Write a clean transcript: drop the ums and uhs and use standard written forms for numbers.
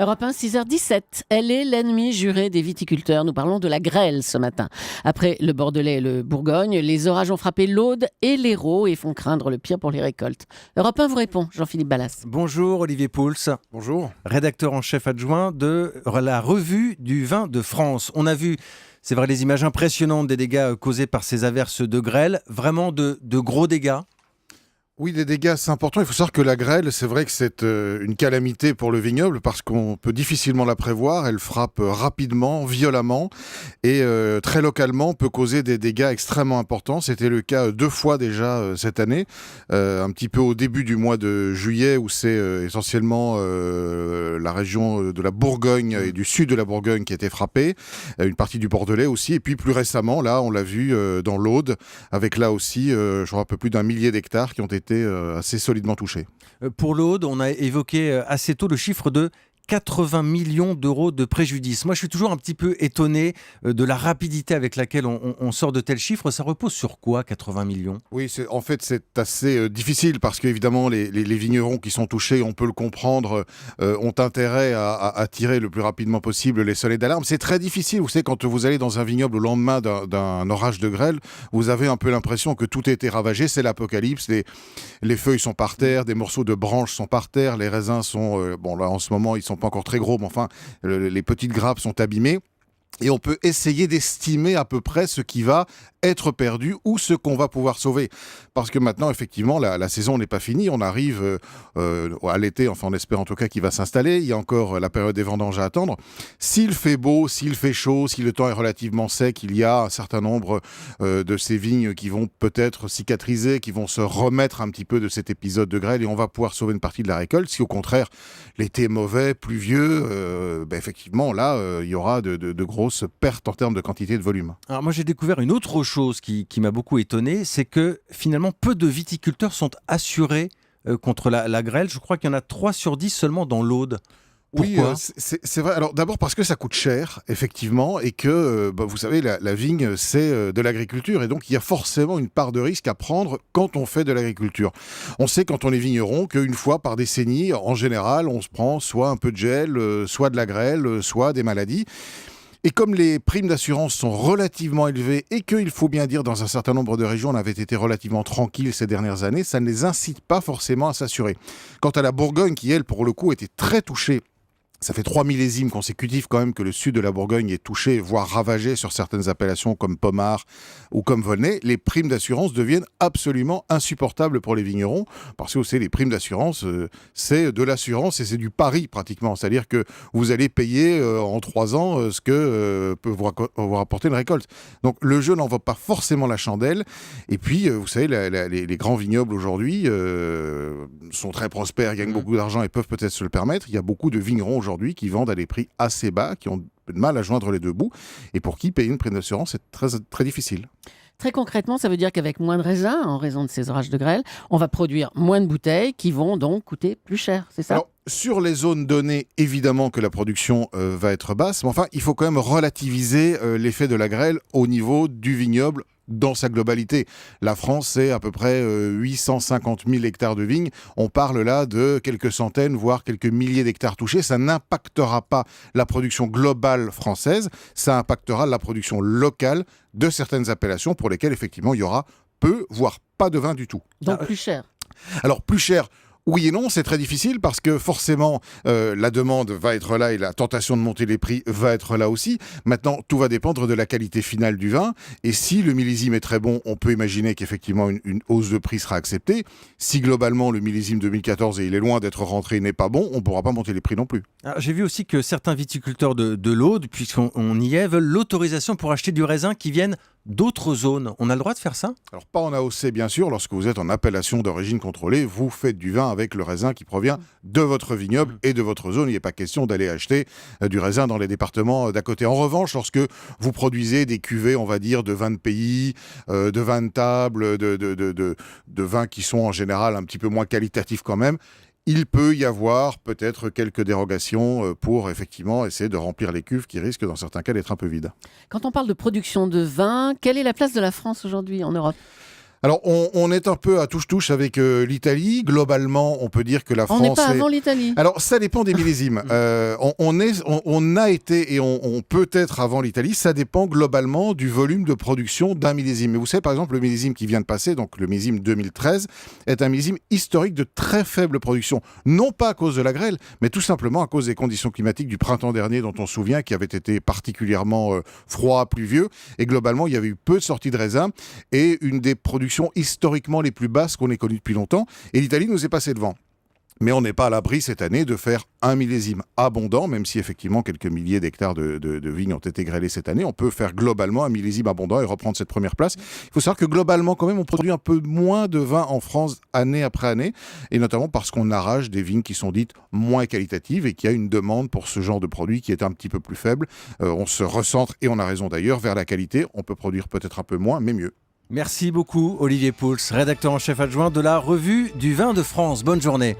Europe 1, 6h17. Elle est l'ennemie juré des viticulteurs. Nous parlons de la grêle ce matin. Après le Bordelais et le Bourgogne, les orages ont frappé l'Aude et l'Hérault et font craindre le pire pour les récoltes. Europe 1 vous répond, Jean-Philippe Ballas. Bonjour Olivier Pouls. Bonjour. Rédacteur en chef adjoint de la revue du vin de France. On a vu, c'est vrai, les images impressionnantes des dégâts causés par ces averses de grêle. Vraiment de gros dégâts. Oui, les dégâts, c'est important. Il faut savoir que la grêle, c'est vrai que c'est une calamité pour le vignoble parce qu'on peut difficilement la prévoir. Elle frappe rapidement, violemment et très localement peut causer des dégâts extrêmement importants. C'était le cas 2 fois déjà cette année. Un petit peu au début du mois de juillet où c'est essentiellement la région de la Bourgogne et du sud de la Bourgogne qui a été frappée. Une partie du Bordelais aussi. Et puis plus récemment, là, on l'a vu dans l'Aude avec là aussi, je crois, un peu plus d'1 millier d'hectares qui ont été assez solidement touché. Pour l'Aude, on a évoqué assez tôt le chiffre de 80 millions d'euros de préjudice. Moi, je suis toujours un petit peu étonné de la rapidité avec laquelle on sort de tels chiffres. Ça repose sur quoi, 80 millions ? Oui, en fait, c'est assez difficile parce qu'évidemment, les vignerons qui sont touchés, on peut le comprendre, ont intérêt à tirer le plus rapidement possible les sonnets d'alarme. C'est très difficile. Vous savez, quand vous allez dans un vignoble au lendemain d'un orage de grêle, vous avez un peu l'impression que tout a été ravagé. C'est l'apocalypse. Les feuilles sont par terre, des morceaux de branches sont par terre, les raisins sont... bon, là, en ce moment, ils sont pas encore très gros, mais enfin, les petites grappes sont abîmées. Et on peut essayer d'estimer à peu près ce qui va être perdu ou ce qu'on va pouvoir sauver. Parce que maintenant, effectivement, la saison n'est pas finie. On arrive à l'été, enfin on espère en tout cas qu'il va s'installer. Il y a encore la période des vendanges à attendre. S'il fait beau, s'il fait chaud, si le temps est relativement sec, il y a un certain nombre de ces vignes qui vont peut-être cicatriser, qui vont se remettre un petit peu de cet épisode de grêle et on va pouvoir sauver une partie de la récolte. Si au contraire, l'été est mauvais, pluvieux, effectivement, là, il y aura de grosses pertes en termes de quantité et de volume. Alors moi, j'ai découvert une autre chose qui m'a beaucoup étonné, c'est que finalement, peu de viticulteurs sont assurés contre la grêle. Je crois qu'il y en a 3 sur 10 seulement dans l'Aude. Pourquoi ? Oui, c'est vrai. Alors d'abord parce que ça coûte cher, effectivement, et que, vous savez, la vigne, c'est de l'agriculture, et donc il y a forcément une part de risque à prendre quand on fait de l'agriculture. On sait quand on est vigneron qu'une fois par décennie, en général, on se prend soit un peu de gel, soit de la grêle, soit des maladies. Et comme les primes d'assurance sont relativement élevées et qu'il faut bien dire dans un certain nombre de régions on avait été relativement tranquille ces dernières années, ça ne les incite pas forcément à s'assurer. Quant à la Bourgogne qui, elle, pour le coup, était très touchée, ça fait 3 millésimes consécutifs quand même que le sud de la Bourgogne est touché, voire ravagé sur certaines appellations comme Pommard ou comme Volnay. Les primes d'assurance deviennent absolument insupportables pour les vignerons parce que vous savez, les primes d'assurance, c'est de l'assurance et c'est du pari pratiquement. C'est-à-dire que vous allez payer en 3 ans ce que peut vous rapporter une récolte. Donc le jeu n'en vaut pas forcément la chandelle. Et puis, vous savez, les grands vignobles aujourd'hui sont très prospères, gagnent beaucoup d'argent et peuvent peut-être se le permettre. Il y a beaucoup de vignerons aujourd'hui qui vendent à des prix assez bas, qui ont de mal à joindre les deux bouts, et pour qui payer une prime d'assurance, c'est très, très difficile. Très concrètement, ça veut dire qu'avec moins de raisins, en raison de ces orages de grêle, on va produire moins de bouteilles qui vont donc coûter plus cher, c'est ça ? Alors, sur les zones données, évidemment que la production va être basse, mais enfin, il faut quand même relativiser l'effet de la grêle au niveau du vignoble dans sa globalité. La France, c'est à peu près 850 000 hectares de vignes. On parle là de quelques centaines, voire quelques milliers d'hectares touchés. Ça n'impactera pas la production globale française, ça impactera la production locale de certaines appellations pour lesquelles, effectivement, il y aura peu, voire pas de vin du tout. Donc plus cher. Alors, plus cher. Oui et non, c'est très difficile parce que forcément, la demande va être là et la tentation de monter les prix va être là aussi. Maintenant, tout va dépendre de la qualité finale du vin. Et si le millésime est très bon, on peut imaginer qu'effectivement une hausse de prix sera acceptée. Si globalement le millésime 2014, et il est loin d'être rentré, n'est pas bon, on ne pourra pas monter les prix non plus. Alors, j'ai vu aussi que certains viticulteurs de l'Aude, puisqu'on y est, veulent l'autorisation pour acheter du raisin qui viennent d'autres zones. On a le droit de faire ça ? Alors pas en AOC bien sûr, lorsque vous êtes en appellation d'origine contrôlée, vous faites du vin avec le raisin qui provient de votre vignoble et de votre zone. Il n'est pas question d'aller acheter du raisin dans les départements d'à côté. En revanche, lorsque vous produisez des cuvées, on va dire, de vins de pays, de vins de table, de vins qui sont en général un petit peu moins qualitatifs quand même, il peut y avoir peut-être quelques dérogations pour effectivement essayer de remplir les cuves qui risquent dans certains cas d'être un peu vides. Quand on parle de production de vin, quelle est la place de la France aujourd'hui en Europe ? Alors, on est un peu à touche-touche avec l'Italie. Globalement, on peut dire que la On France n'est pas est... avant l'Italie. Alors, ça dépend des millésimes. On a été et on peut être avant l'Italie. Ça dépend globalement du volume de production d'un millésime. Mais vous savez, par exemple, le millésime qui vient de passer, donc le millésime 2013, est un millésime historique de très faible production. Non pas à cause de la grêle, mais tout simplement à cause des conditions climatiques du printemps dernier, dont on se souvient, qui avait été particulièrement froid, pluvieux. Et globalement, il y avait eu peu de sorties de raisins et une des productions historiquement les plus basses qu'on ait connues depuis longtemps. Et l'Italie nous est passée devant. Mais on n'est pas à l'abri cette année de faire un millésime abondant, même si effectivement quelques milliers d'hectares de vignes ont été grêlés cette année. On peut faire globalement un millésime abondant et reprendre cette première place. Il faut savoir que globalement, quand même, on produit un peu moins de vin en France année après année, et notamment parce qu'on arrache des vignes qui sont dites moins qualitatives et qu'il y a une demande pour ce genre de produit qui est un petit peu plus faible. On se recentre, et on a raison d'ailleurs, vers la qualité. On peut produire peut-être un peu moins, mais mieux. Merci beaucoup Olivier Pouls, rédacteur en chef adjoint de la Revue du Vin de France. Bonne journée.